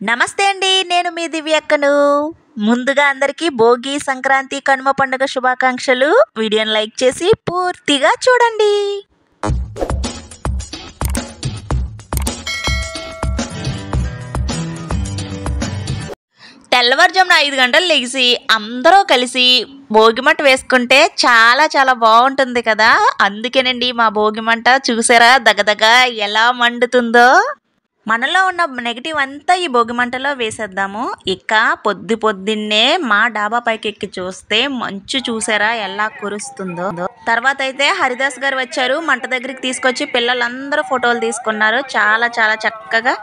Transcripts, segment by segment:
నమస్తే అండి. నేను మీ దివ్యక్కను. ముందుగా అందరికీ భోగి, సంక్రాంతి, కనుమ పండుగ శుభాకాంక్షలు. వీడియోని లైక్ చేసి పూర్తిగా చూడండి. తెల్లవారుజామున 5 గంటలు లెగిసి అందరూ కలిసి భోగిమంట వేసుకుంటే చాలా బాగుంటుంది కదా. అందుకేనండి మా భోగిమంట చూసారా దగదగ ఎలా మండుతుందో. మనలో ఉన్న నెగిటివ్ అంతా ఈ భోగిమంటలో వేసేద్దాము. ఇక పొద్దున్నే మా డాబా పైకి ఎక్కి చూస్తే మంచు చూసారా ఎలా కురుస్తుందో. తర్వాత అయితే హరిదాస్ గారు వచ్చారు, మంట దగ్గరికి తీసుకొచ్చి పిల్లలందరూ ఫోటోలు తీసుకున్నారు చాలా చక్కగా.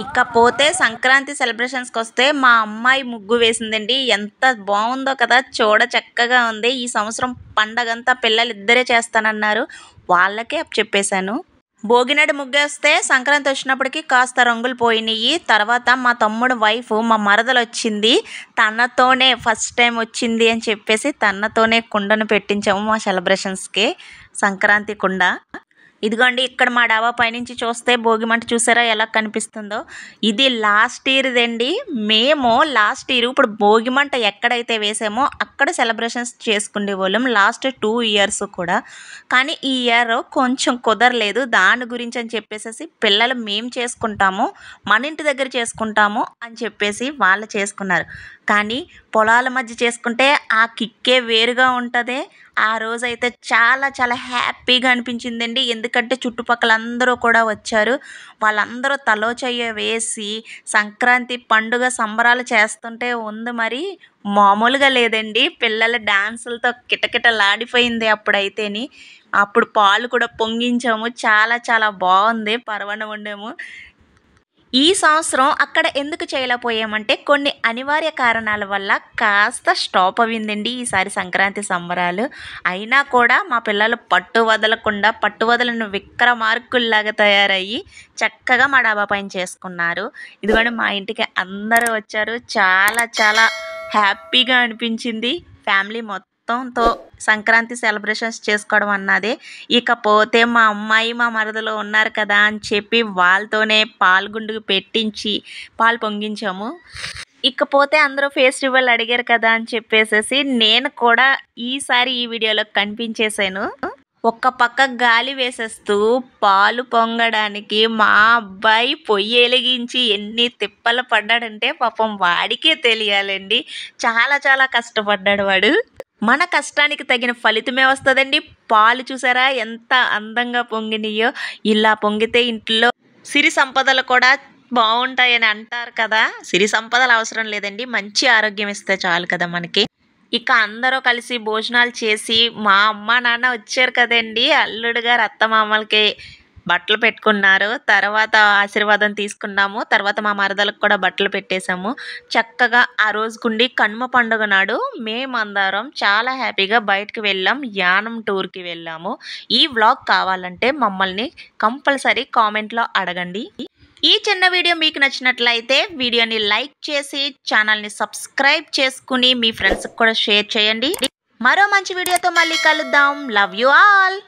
ఇకపోతే సంక్రాంతి సెలబ్రేషన్స్కి వస్తే మా అమ్మాయి ముగ్గు వేసిందండి. ఎంత బాగుందో కదా, చూడ చక్కగా ఉంది. ఈ సంవత్సరం పండగంతా పిల్లలు ఇద్దరే చేస్తానన్నారు, వాళ్ళకే చెప్పేశాను. భోగినాడు ముగ్గేస్తే సంక్రాంతి వచ్చినప్పటికి కాస్త రంగులు పోయినాయి. తర్వాత మా తమ్ముడు వైఫ్ మా మరదలు వచ్చింది, తనతోనే ఫస్ట్ టైం వచ్చింది అని చెప్పేసి తనతోనే కుండను పెట్టించాము మా సెలబ్రేషన్స్కి, సంక్రాంతి కుండ. ఇదిగోండి ఇక్కడ మా డాబా పైనుంచి చూస్తే భోగిమంట చూసారా ఎలా కనిపిస్తుందో. ఇది లాస్ట్ ఇయర్దండి. మేము లాస్ట్ ఇయర్ ఇప్పుడు భోగిమంట ఎక్కడైతే వేసామో అక్కడ సెలబ్రేషన్స్ చేసుకునే వాళ్ళం లాస్ట్ 2 ఇయర్స్ కూడా. కానీ ఈ ఇయర్ కొంచెం కుదరలేదు. దాని గురించి అని చెప్పేసి పిల్లలు మేము చేసుకుంటాము, మన ఇంటి దగ్గర చేసుకుంటాము అని చెప్పేసి వాళ్ళు చేసుకున్నారు. కానీ పొలాల మధ్య చేసుకుంటే ఆ కిక్కే వేరుగా ఉంటుంది. ఆ రోజైతే చాలా హ్యాపీగా అనిపించిందండి. ఎందుకంటే చుట్టుపక్కల అందరూ కూడా వచ్చారు. వాళ్ళందరూ తలో చెయ్య వేసి సంక్రాంతి పండుగ సంబరాలు చేస్తుంటే ఉంది మరి మామూలుగా లేదండి. పిల్లల డాన్సులతో కిటకిటలాడిపోయింది అప్పుడైతేని. అప్పుడు పాలు కూడా పొంగించాము, చాలా బాగుంది. పరవణ వండాము. ఈ సంవత్సరం అక్కడ ఎందుకు చేయలేకపోయామంటే కొన్ని అనివార్య కారణాల వల్ల కాస్త స్టాప్ అయిందండి ఈసారి సంక్రాంతి సంబరాలు. అయినా కూడా మా పిల్లలు పట్టువదలని విక్రమార్కుల్లాగా తయారయ్యి చక్కగా మా డాబా పైన చేసుకున్నారు. ఇదిగోండి మా ఇంటికి అందరూ వచ్చారు. చాలా హ్యాపీగా అనిపించింది. ఫ్యామిలీ మొత్తంతో సంక్రాంతి సెలబ్రేషన్స్ చేసుకోవడం అన్నదే. ఇకపోతే మా అమ్మాయి మా మరదలు ఉన్నారు కదా అని చెప్పి వాళ్ళతోనే పాల్గుండుకు పెట్టించి పాలు పొంగించాము. ఇకపోతే అందరూ ఫెస్టివల్ అడిగారు కదా అని చెప్పేసి నేను కూడా ఈసారి ఈ వీడియోలో కనిపించేశాను. ఒక్క పక్క గాలి వేసేస్తూ పాలు పొంగడానికి మా అబ్బాయి పొయ్యి వెలిగించి ఎన్ని తిప్పలు పడ్డాడంటే పాపం వాడికే తెలియాలండి. చాలా కష్టపడ్డాడు వాడు. మన కష్టానికి తగిన ఫలితమే వస్తుందండి. పాలు చూసారా ఎంత అందంగా పొంగినాయో. ఇలా పొంగితే ఇంట్లో సిరి సంపదలు కూడా బాగుంటాయని అంటారు కదా. సిరి సంపదలు అవసరం లేదండి, మంచి ఆరోగ్యం ఇస్తే చాలు కదా మనకి. ఇక అందరూ కలిసి భోజనాలు చేసి మా అమ్మ నాన్న వచ్చారు కదండి, అల్లుడు గారు అత్తమామలకి బట్టలు పెట్టుకున్నారు. తర్వాత ఆశీర్వాదం తీసుకున్నాము. తర్వాత మా మరదలకు కూడా బట్టలు పెట్టేశాము. చక్కగా ఆ రోజుకుండి కనుమ పండుగ నాడు మేమందరం చాలా హ్యాపీగా బయటకు వెళ్ళాం. యానం టూర్కి వెళ్ళాము. ఈ వ్లాగ్ కావాలంటే మమ్మల్ని కంపల్సరీ కామెంట్లో అడగండి. ఈ చిన్న వీడియో మీకు నచ్చినట్లయితే వీడియోని లైక్ చేసి ఛానల్ని సబ్స్క్రైబ్ చేసుకుని మీ ఫ్రెండ్స్కి కూడా షేర్ చేయండి. మరో మంచి వీడియోతో మళ్ళీ కలుద్దాం. Love you all.